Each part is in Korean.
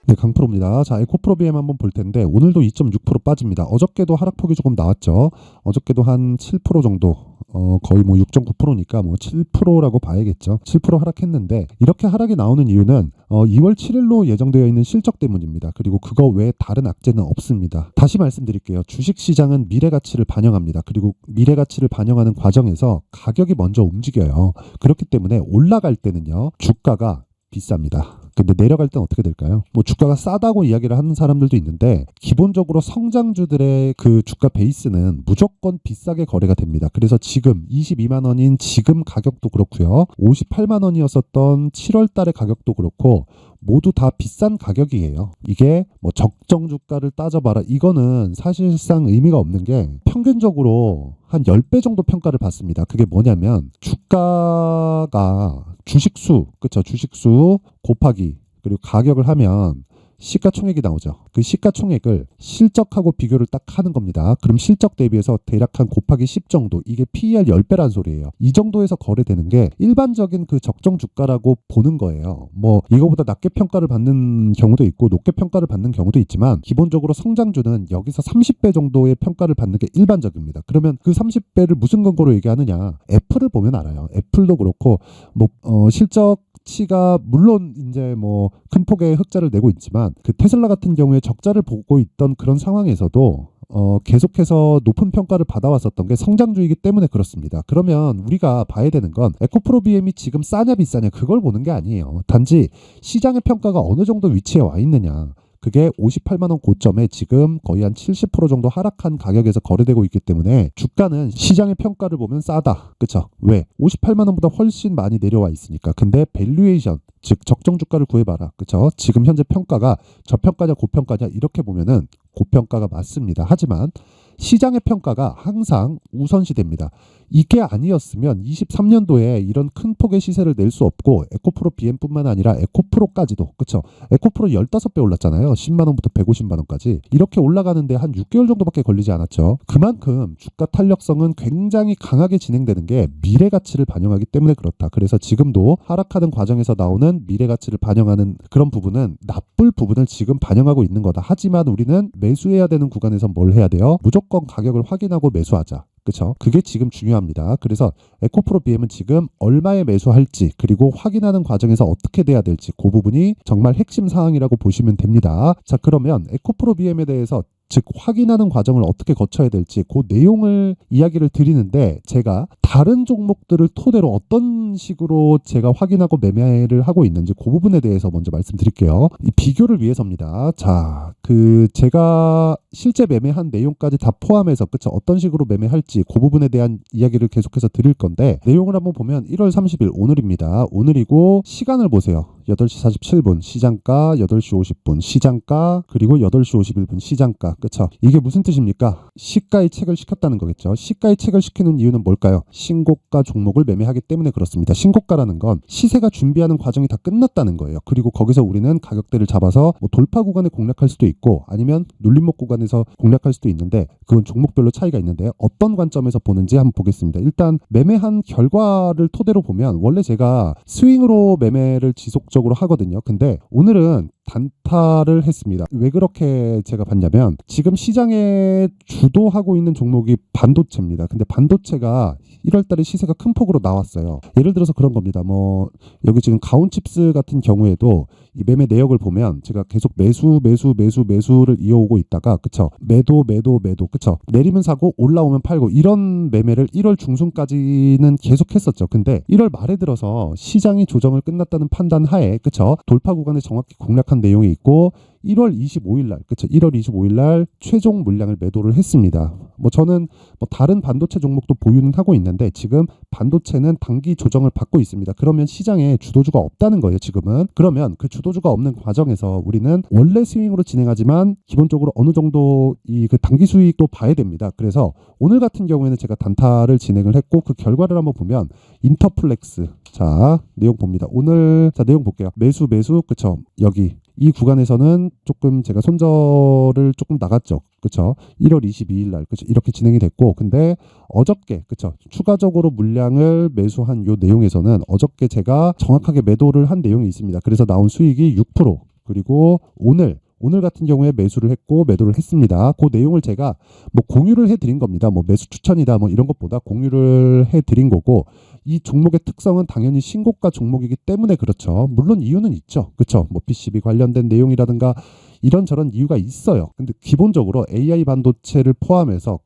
네, 강프로입니다. 자, 에코프로 BM 한번 볼 텐데 오늘도 2.6% 빠집니다. 어저께도 하락폭이 조금 나왔죠. 어저께도 한 7% 정도, 거의 뭐 6.9%니까 뭐 7%라고 봐야겠죠. 7% 하락했는데 이렇게 하락이 나오는 이유는 2월 7일로 예정되어 있는 실적 때문입니다. 그리고 그거 외에 다른 악재는 없습니다. 다시 말씀드릴게요. 주식시장은 미래가치를 반영합니다. 그리고 미래가치를 반영하는 과정에서 가격이 먼저 움직여요. 그렇기 때문에 올라갈 때는요, 주가가 비쌉니다. 근데 내려갈 땐 어떻게 될까요? 뭐 주가가 싸다고 이야기를 하는 사람들도 있는데 기본적으로 성장주들의 그 주가 베이스는 무조건 비싸게 거래가 됩니다. 그래서 지금 22만 원인 지금 가격도 그렇고요. 58만 원이었었던 7월 달의 가격도 그렇고 모두 다 비싼 가격이에요. 이게 뭐 적정 주가를 따져봐라, 이거는 사실상 의미가 없는 게 평균적으로 한 10배 정도 평가를 받습니다. 그게 뭐냐면 주가가 주식수, 그쵸? 주식수 곱하기 그리고 가격을 하면 시가총액이 나오죠. 그 시가총액을 실적하고 비교를 딱 하는 겁니다. 그럼 실적 대비해서 대략 한 곱하기 10 정도, 이게 PER 10배란 소리예요. 이 정도에서 거래되는 게 일반적인 그 적정 주가라고 보는 거예요. 뭐 이거보다 낮게 평가를 받는 경우도 있고 높게 평가를 받는 경우도 있지만 기본적으로 성장주는 여기서 30배 정도의 평가를 받는 게 일반적입니다. 그러면 그 30배를 무슨 근거로 얘기하느냐? 애플을 보면 알아요. 애플도 그렇고 뭐 실적 치가 물론 이제 뭐 큰 폭의 흑자를 내고 있지만 그 테슬라 같은 경우에 적자를 보고 있던 그런 상황에서도 계속해서 높은 평가를 받아왔었던 게 성장주이기 때문에 그렇습니다. 그러면 우리가 봐야 되는 건 에코프로 BM이 지금 싸냐 비싸냐 그걸 보는 게 아니에요. 단지 시장의 평가가 어느 정도 위치에 와 있느냐. 그게 58만 원 고점에 지금 거의 한 70% 정도 하락한 가격에서 거래되고 있기 때문에 주가는 시장의 평가를 보면 싸다. 그쵸? 왜? 58만 원보다 훨씬 많이 내려와 있으니까. 근데 밸류에이션, 즉 적정 주가를 구해봐라. 그쵸? 지금 현재 평가가 저평가냐 고평가냐 이렇게 보면은 고평가가 맞습니다. 하지만 시장의 평가가 항상 우선시됩니다. 이게 아니었으면 23년도에 이런 큰 폭의 시세를 낼 수 없고 에코프로 BM뿐만 아니라 에코프로까지도, 그쵸? 에코프로 15배 올랐잖아요. 10만 원부터 150만 원까지. 이렇게 올라가는데 한 6개월 정도밖에 걸리지 않았죠. 그만큼 주가 탄력성은 굉장히 강하게 진행되는 게 미래가치를 반영하기 때문에 그렇다. 그래서 지금도 하락하는 과정에서 나오는 미래가치를 반영하는 그런 부분은 나쁠 부분을 지금 반영하고 있는 거다. 하지만 우리는 매수해야 되는 구간에서 뭘 해야 돼요? 무조건 가격을 확인하고 매수하자. 그쵸? 그게 지금 중요합니다. 그래서 에코프로 BM은 지금 얼마에 매수할지 그리고 확인하는 과정에서 어떻게 돼야 될지 그 부분이 정말 핵심 사항이라고 보시면 됩니다. 자, 그러면 에코프로 BM에 대해서 즉 확인하는 과정을 어떻게 거쳐야 될지 그 내용을 이야기를 드리는데 제가 다른 종목들을 토대로 어떤 식으로 제가 확인하고 매매를 하고 있는지 그 부분에 대해서 먼저 말씀드릴게요. 이 비교를 위해서입니다. 자, 그 제가 실제 매매한 내용까지 다 포함해서 그쵸? 어떤 식으로 매매할지 그 부분에 대한 이야기를 계속해서 드릴 건데 내용을 한번 보면 1월 30일 오늘입니다. 오늘이고 시간을 보세요. 8시 47분 시장가, 8시 50분 시장가, 그리고 8시 51분 시장가. 그쵸? 이게 무슨 뜻입니까? 시가의 책을 시켰다는 거겠죠. 시가의 책을 시키는 이유는 뭘까요? 신고가 종목을 매매하기 때문에 그렇습니다. 신고가라는 건 시세가 준비하는 과정이 다 끝났다는 거예요. 그리고 거기서 우리는 가격대를 잡아서 뭐 돌파 구간에 공략할 수도 있고 아니면 눌림목 구간에서 공략할 수도 있는데 그건 종목별로 차이가 있는데 어떤 관점에서 보는지 한번 보겠습니다. 일단 매매한 결과를 토대로 보면 원래 제가 스윙으로 매매를 지속적으로 하거든요. 근데 오늘은 단타를 했습니다. 왜 그렇게 제가 봤냐면 지금 시장에 주도하고 있는 종목이 반도체입니다. 근데 반도체가 1월 달에 시세가 큰 폭으로 나왔어요. 예를 들어서 그런 겁니다. 뭐 여기 지금 가온칩스 같은 경우에도 이 매매 내역을 보면 제가 계속 매수를 이어오고 있다가 그쵸? 매도 그쵸? 내리면 사고 올라오면 팔고 이런 매매를 1월 중순까지는 계속 했었죠. 근데 1월 말에 들어서 시장이 조정을 끝났다는 판단 하에 그쵸? 돌파 구간에 정확히 공략한 내용이 있고 1월 25일 날, 그쵸? 1월 25일 날 최종 물량을 매도를 했습니다. 뭐 저는 뭐 다른 반도체 종목도 보유는 하고 있는데 지금 반도체는 단기 조정을 받고 있습니다. 그러면 시장에 주도주가 없다는 거예요, 지금은. 그러면 그 주도주가 없는 과정에서 우리는 원래 스윙으로 진행하지만 기본적으로 어느 정도 이 그 단기 수익도 봐야 됩니다. 그래서 오늘 같은 경우에는 제가 단타를 진행을 했고 그 결과를 한번 보면 인터플렉스. 자, 내용 봅니다. 오늘 자, 내용 볼게요. 매수, 그쵸? 여기 이 구간에서는 조금 제가 손절을 조금 나갔죠. 그쵸? 1월 22일 날, 그쵸? 이렇게 진행이 됐고, 근데 어저께, 그쵸? 추가적으로 물량을 매수한 요 내용에서는 어저께 제가 정확하게 매도를 한 내용이 있습니다. 그래서 나온 수익이 6%. 그리고 오늘 같은 경우에 매수를 했고 매도를 했습니다. 그 내용을 제가 뭐 공유를 해드린 겁니다. 뭐 매수 추천이다 뭐 이런 것보다 공유를 해드린 거고, 이 종목의 특성은 당연히 신고가 종목이기 때문에 그렇죠. 물론 이유는 있죠. 그렇죠. 뭐 PCB 관련된 내용이라든가 이런저런 이유가 있어요. 근데 기본적으로 AI 반도체를 포함해서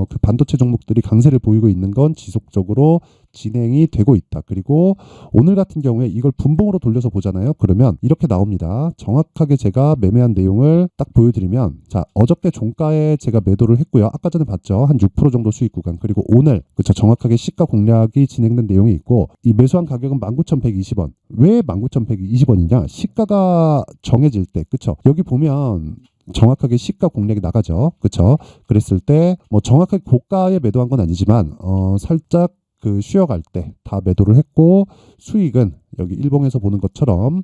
그 반도체 종목들이 강세를 보이고 있는 건 지속적으로 진행이 되고 있다. 그리고 오늘 같은 경우에 이걸 분봉으로 돌려서 보잖아요. 그러면 이렇게 나옵니다. 정확하게 제가 매매한 내용을 딱 보여드리면, 자, 어저께 종가에 제가 매도를 했고요. 아까 전에 봤죠. 한 6% 정도 수익 구간. 그리고 오늘 그렇죠. 정확하게 시가 공략이 진행된 내용이 있고, 이 매수한 가격은 19,120원. 왜 19,120원이냐? 시가가 정해질 때, 그렇죠. 여기 보면 정확하게 시가 공략이 나가죠. 그렇죠. 그랬을 때 뭐 정확하게 고가에 매도한 건 아니지만 살짝 그 쉬어갈 때 다 매도를 했고, 수익은 여기 일봉에서 보는 것처럼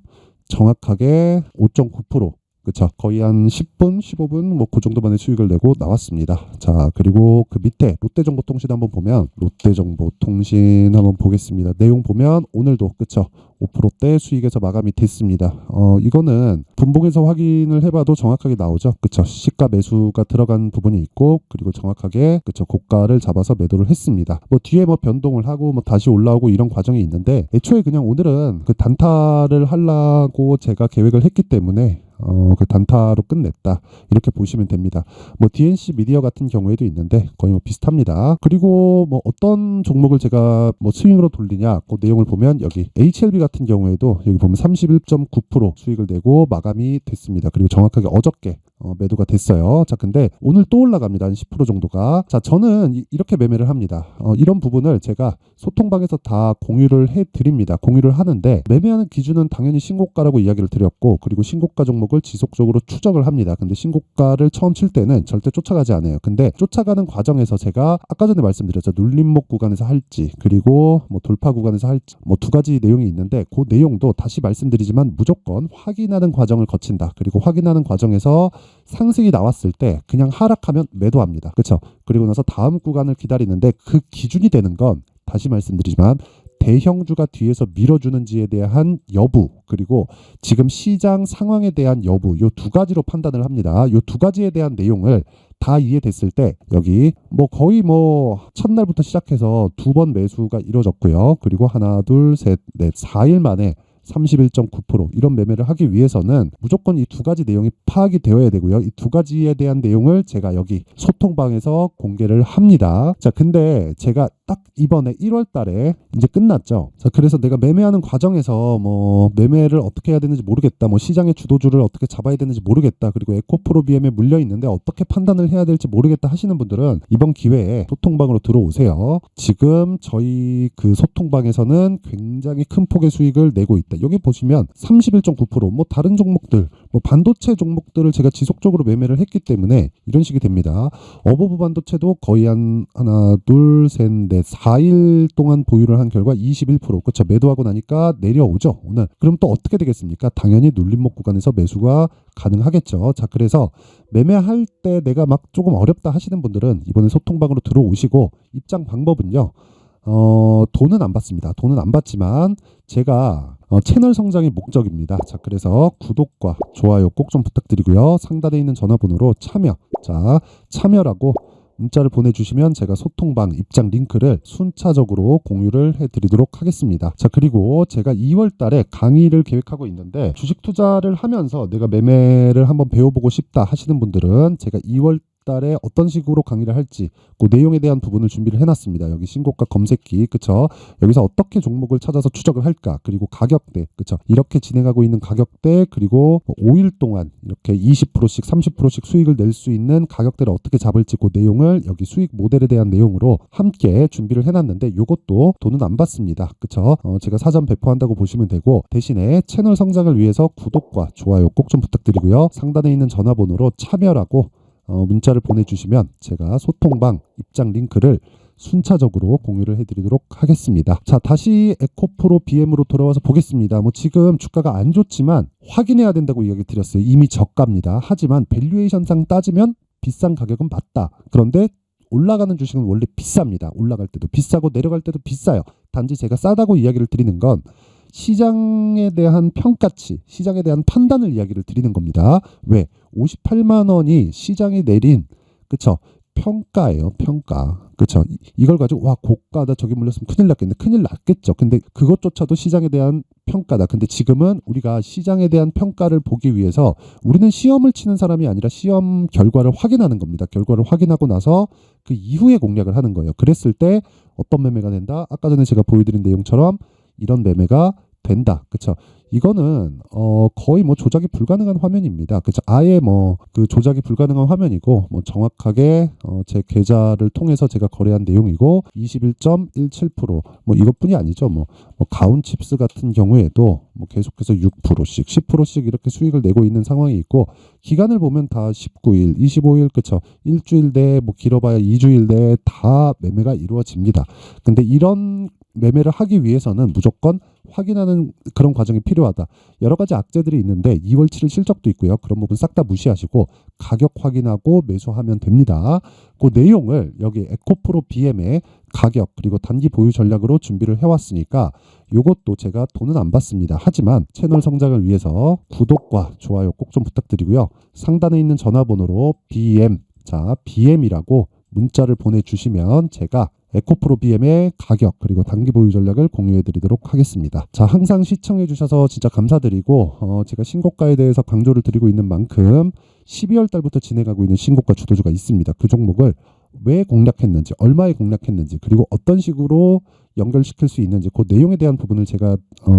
정확하게 5.9%, 그쵸, 거의 한 10분, 15분 뭐 그 정도 만에 수익을 내고 나왔습니다. 자, 그리고 그 밑에 롯데정보통신 한번 보면, 롯데정보통신 한번 보겠습니다. 내용 보면 오늘도 그쵸, 5%대 수익에서 마감이 됐습니다. 이거는 분봉에서 확인을 해봐도 정확하게 나오죠. 그쵸, 시가 매수가 들어간 부분이 있고, 그리고 정확하게 그쵸, 고가를 잡아서 매도를 했습니다. 뭐 뒤에 뭐 변동을 하고 뭐 다시 올라오고 이런 과정이 있는데, 애초에 그냥 오늘은 그 단타를 하려고 제가 계획을 했기 때문에 그 단타로 끝냈다, 이렇게 보시면 됩니다. 뭐 DNC 미디어 같은 경우에도 있는데 거의 뭐 비슷합니다. 그리고 뭐 어떤 종목을 제가 뭐 스윙으로 돌리냐, 그 내용을 보면 여기 HLB 같은 경우에도 여기 보면 31.9% 수익을 내고 마감이 됐습니다. 그리고 정확하게 어저께 매도가 됐어요. 자, 근데 오늘 또 올라갑니다. 한 10% 정도가. 자, 저는 이렇게 매매를 합니다. 이런 부분을 제가 소통방에서 다 공유를 해드립니다. 공유를 하는데, 매매하는 기준은 당연히 신고가라고 이야기를 드렸고, 그리고 신고가 종목을 지속적으로 추적을 합니다. 근데 신고가를 처음 칠 때는 절대 쫓아가지 않아요. 근데 쫓아가는 과정에서 제가 아까 전에 말씀드렸죠. 눌림목 구간에서 할지, 그리고 뭐 돌파 구간에서 할지, 뭐 두 가지 내용이 있는데, 그 내용도 다시 말씀드리지만 무조건 확인하는 과정을 거친다. 그리고 확인하는 과정에서 상승이 나왔을 때 그냥 하락하면 매도합니다. 그렇죠? 그리고 나서 다음 구간을 기다리는데, 그 기준이 되는 건 다시 말씀드리지만 대형주가 뒤에서 밀어주는지에 대한 여부, 그리고 지금 시장 상황에 대한 여부, 요 두 가지로 판단을 합니다. 요 두 가지에 대한 내용을 다 이해됐을 때, 여기 뭐 거의 뭐 첫날부터 시작해서 두 번 매수가 이루어졌고요. 그리고 하나, 둘, 셋, 넷, 4일 만에 31.9% 이런 매매를 하기 위해서는 무조건 이 두 가지 내용이 파악이 되어야 되고요. 이 두 가지에 대한 내용을 제가 여기 소통방에서 공개를 합니다. 자, 근데 제가 딱 이번에 1월 달에 이제 끝났죠. 자, 그래서 내가 매매하는 과정에서 뭐 매매를 어떻게 해야 되는지 모르겠다, 뭐 시장의 주도주를 어떻게 잡아야 되는지 모르겠다, 그리고 에코프로비엠에 물려 있는데 어떻게 판단을 해야 될지 모르겠다 하시는 분들은 이번 기회에 소통방으로 들어오세요. 지금 저희 그 소통방에서는 굉장히 큰 폭의 수익을 내고 있다. 여기 보시면 31.9%, 뭐 다른 종목들, 뭐 반도체 종목들을 제가 지속적으로 매매를 했기 때문에 이런 식이 됩니다. 어버브 반도체도 거의 한 하나, 둘, 셋, 넷, 4일 동안 보유를 한 결과 21%, 그렇죠. 매도하고 나니까 내려오죠, 오늘. 그럼 또 어떻게 되겠습니까? 당연히 눌림목 구간에서 매수가 가능하겠죠. 자, 그래서 매매할 때 내가 막 조금 어렵다 하시는 분들은 이번에 소통방으로 들어오시고, 입장 방법은요, 돈은 안 받습니다. 돈은 안 받지만 제가 채널 성장이 목적입니다. 자, 그래서 구독과 좋아요 꼭 좀 부탁드리고요. 상단에 있는 전화번호로 참여라고 문자를 보내주시면 제가 소통방 입장 링크를 순차적으로 공유를 해드리도록 하겠습니다. 자, 그리고 제가 2월 달에 강의를 계획하고 있는데, 주식 투자를 하면서 내가 매매를 한번 배워보고 싶다 하시는 분들은 제가 2월 달에 어떤 식으로 강의를 할지 그 내용에 대한 부분을 준비를 해놨습니다. 여기 신고가 검색기, 그쵸? 여기서 어떻게 종목을 찾아서 추적을 할까, 그리고 가격대, 그쵸? 이렇게 진행하고 있는 가격대, 그리고 5일 동안 이렇게 20%씩 30%씩 수익을 낼 수 있는 가격대를 어떻게 잡을지, 그 내용을 여기 수익 모델에 대한 내용으로 함께 준비를 해놨는데, 이것도 돈은 안 받습니다. 그쵸? 제가 사전 배포한다고 보시면 되고, 대신에 채널 성장을 위해서 구독과 좋아요 꼭 좀 부탁드리고요. 상단에 있는 전화번호로 참여라고 문자를 보내주시면 제가 소통방 입장 링크를 순차적으로 공유를 해드리도록 하겠습니다. 자, 다시 에코프로 BM으로 돌아와서 보겠습니다. 뭐 지금 주가가 안 좋지만 확인해야 된다고 이야기 드렸어요. 이미 저가입니다. 하지만 밸류에이션상 따지면 비싼 가격은 맞다. 그런데 올라가는 주식은 원래 비쌉니다. 올라갈 때도 비싸고 내려갈 때도 비싸요. 단지 제가 싸다고 이야기를 드리는 건 시장에 대한 평가치, 시장에 대한 판단을 이야기를 드리는 겁니다. 왜? 58만 원이 시장이 내린, 그쵸? 평가예요, 평가. 그쵸? 이걸 가지고, 와, 고가다, 저기 물렸으면 큰일 났겠네. 큰일 났겠죠. 근데 그것조차도 시장에 대한 평가다. 근데 지금은 우리가 시장에 대한 평가를 보기 위해서 우리는 시험을 치는 사람이 아니라 시험 결과를 확인하는 겁니다. 결과를 확인하고 나서 그 이후에 공략을 하는 거예요. 그랬을 때 어떤 매매가 된다? 아까 전에 제가 보여드린 내용처럼 이런 매매가 된다. 그쵸? 이거는 거의 뭐 조작이 불가능한 화면입니다. 그쵸? 아예 뭐 그 조작이 불가능한 화면이고 뭐 정확하게 제 계좌를 통해서 제가 거래한 내용이고 21.17%뭐 이것뿐이 아니죠. 뭐 가온칩스 같은 경우에도 뭐 계속해서 6%씩 10%씩 이렇게 수익을 내고 있는 상황이 있고 기간을 보면 다 19일, 25일 그쵸? 일주일 내에 뭐 길어봐야 2주일 내에 다 매매가 이루어집니다. 근데 이런 매매를 하기 위해서는 무조건 확인하는 그런 과정이 필요하다. 여러 가지 악재들이 있는데 2월 7일 실적도 있고요. 그런 부분 싹 다 무시하시고 가격 확인하고 매수하면 됩니다. 그 내용을 여기 에코프로 BM의 가격 그리고 단기 보유 전략으로 준비를 해왔으니까 이것도 제가 돈은 안 받습니다. 하지만 채널 성장을 위해서 구독과 좋아요 꼭 좀 부탁드리고요. 상단에 있는 전화번호로 BM이라고 문자를 보내주시면 제가 에코프로 BM의 가격 그리고 단기 보유 전략을 공유해 드리도록 하겠습니다. 자, 항상 시청해 주셔서 진짜 감사드리고 제가 신고가에 대해서 강조를 드리고 있는 만큼 12월 달부터 진행하고 있는 신고가 주도주가 있습니다. 그 종목을 왜 공략했는지, 얼마에 공략했는지, 그리고 어떤 식으로 연결시킬 수 있는지 그 내용에 대한 부분을 제가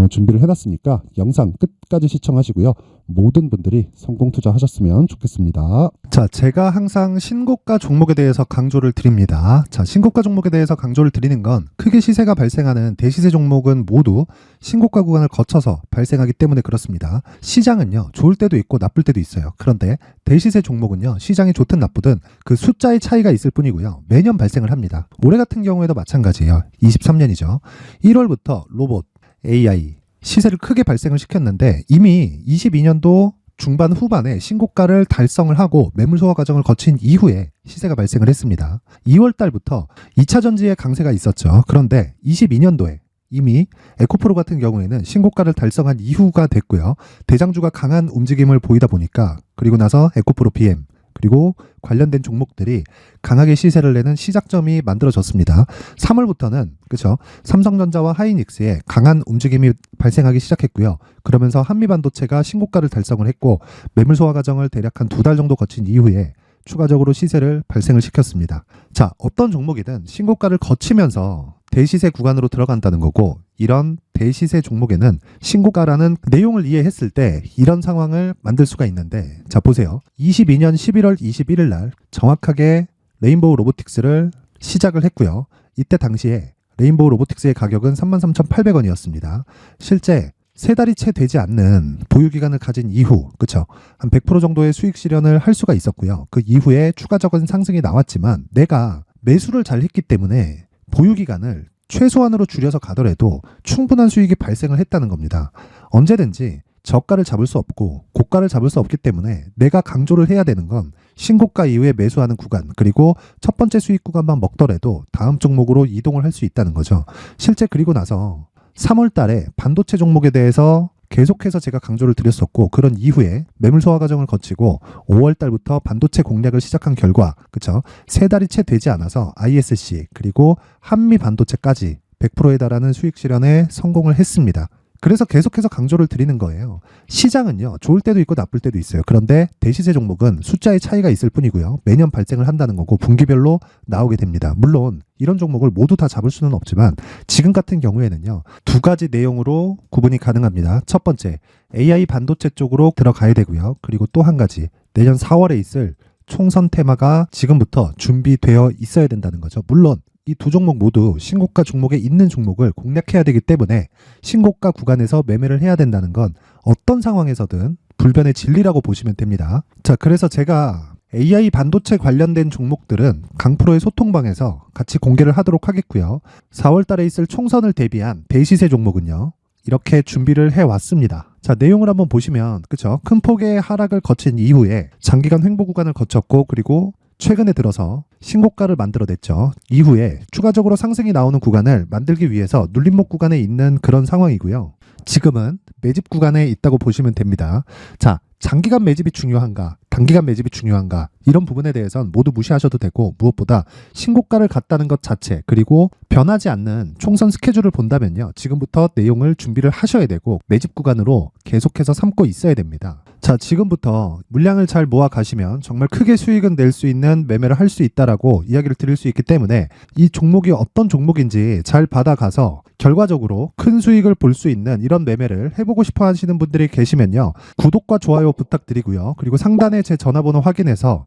준비를 해놨으니까 영상 끝까지 시청하시고요. 모든 분들이 성공 투자하셨으면 좋겠습니다. 자, 제가 항상 신고가 종목에 대해서 강조를 드립니다. 자, 신고가 종목에 대해서 강조를 드리는 건 크게 시세가 발생하는 대시세 종목은 모두 신고가 구간을 거쳐서 발생하기 때문에 그렇습니다. 시장은요, 좋을 때도 있고 나쁠 때도 있어요. 그런데 대시세 종목은요, 시장이 좋든 나쁘든 그 숫자의 차이가 있을 뿐이고요. 매년 발생을 합니다. 올해 같은 경우에도 마찬가지예요. 23년이죠. 1월부터 로봇, AI, 시세를 크게 발생을 시켰는데 이미 22년도 중반 후반에 신고가를 달성을 하고 매물 소화 과정을 거친 이후에 시세가 발생을 했습니다. 2월 달부터 2차 전지의 강세가 있었죠. 그런데 22년도에 이미 에코프로 같은 경우에는 신고가를 달성한 이후가 됐고요. 대장주가 강한 움직임을 보이다 보니까 그리고 나서 에코프로 BM 그리고 관련된 종목들이 강하게 시세를 내는 시작점이 만들어졌습니다. 3월부터는 그렇죠. 삼성전자와 하이닉스의 강한 움직임이 발생하기 시작했고요. 그러면서 한미반도체가 신고가를 달성을 했고 매물 소화 과정을 대략 한 2달 정도 거친 이후에 추가적으로 시세를 발생을 시켰습니다. 자, 어떤 종목이든 신고가를 거치면서 대시세 구간으로 들어간다는 거고 이런 대시세 종목에는 신고가라는 내용을 이해했을 때 이런 상황을 만들 수가 있는데 자, 보세요. 22년 11월 21일 날 정확하게 레인보우 로보틱스를 시작을 했고요. 이때 당시에 레인보우 로보틱스의 가격은 33,800원이었습니다. 실제 세 달이 채 되지 않는 보유기간을 가진 이후, 그쵸? 한 100% 정도의 수익 실현을 할 수가 있었고요. 그 이후에 추가적인 상승이 나왔지만 내가 매수를 잘 했기 때문에 보유기간을 최소한으로 줄여서 가더라도 충분한 수익이 발생을 했다는 겁니다. 언제든지 저가를 잡을 수 없고 고가를 잡을 수 없기 때문에 내가 강조를 해야 되는 건 신고가 이후에 매수하는 구간 그리고 첫 번째 수익 구간만 먹더라도 다음 종목으로 이동을 할 수 있다는 거죠. 실제 그리고 나서 3월 달에 반도체 종목에 대해서 계속해서 제가 강조를 드렸었고 그런 이후에 매물 소화 과정을 거치고 5월 달부터 반도체 공략을 시작한 결과 그쵸? 세 달이 채 되지 않아서 ISC 그리고 한미 반도체까지 100%에 달하는 수익 실현에 성공을 했습니다. 그래서 계속해서 강조를 드리는 거예요. 시장은요, 좋을 때도 있고 나쁠 때도 있어요. 그런데 대시세 종목은 숫자의 차이가 있을 뿐이고요. 매년 발생을 한다는 거고 분기별로 나오게 됩니다. 물론 이런 종목을 모두 다 잡을 수는 없지만 지금 같은 경우에는요, 두 가지 내용으로 구분이 가능합니다. 첫 번째, AI 반도체 쪽으로 들어가야 되고요. 그리고 또 한 가지, 내년 4월에 있을 총선 테마가 지금부터 준비되어 있어야 된다는 거죠. 물론 이 두 종목 모두 신고가 종목에 있는 종목을 공략해야 되기 때문에 신고가 구간에서 매매를 해야 된다는 건 어떤 상황에서든 불변의 진리라고 보시면 됩니다. 자, 그래서 제가 AI 반도체 관련된 종목들은 강프로의 소통방에서 같이 공개를 하도록 하겠고요. 4월 달에 있을 총선을 대비한 대시세 종목은요, 이렇게 준비를 해왔습니다. 자, 내용을 한번 보시면 그쵸? 큰 폭의 하락을 거친 이후에 장기간 횡보 구간을 거쳤고 그리고 최근에 들어서 신고가를 만들어냈죠. 이후에 추가적으로 상승이 나오는 구간을 만들기 위해서 눌림목 구간에 있는 그런 상황이고요. 지금은 매집 구간에 있다고 보시면 됩니다. 자, 장기간 매집이 중요한가, 단기간 매집이 중요한가, 이런 부분에 대해서는 모두 무시하셔도 되고, 무엇보다 신고가를 갔다는 것 자체, 그리고 변하지 않는 총선 스케줄을 본다면요, 지금부터 내용을 준비를 하셔야 되고 매집 구간으로 계속해서 삼고 있어야 됩니다. 자, 지금부터 물량을 잘 모아 가시면 정말 크게 수익은 낼 수 있는 매매를 할 수 있다라고 이야기를 드릴 수 있기 때문에 이 종목이 어떤 종목인지 잘 받아가서 결과적으로 큰 수익을 볼 수 있는 이런 매매를 해보고 싶어 하시는 분들이 계시면요, 구독과 좋아요 부탁드리고요. 그리고 상단에 제 전화번호 확인해서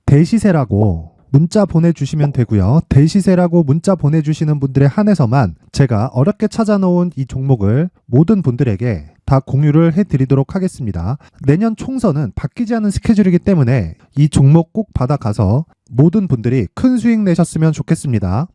대시세라고 문자 보내주시면 되고요. 대시세라고 문자 보내주시는 분들에 한해서만 제가 어렵게 찾아놓은 이 종목을 모든 분들에게 다 공유를 해드리도록 하겠습니다. 내년 총선은 바뀌지 않은 스케줄이기 때문에 이 종목 꼭 받아가서 모든 분들이 큰 수익 내셨으면 좋겠습니다.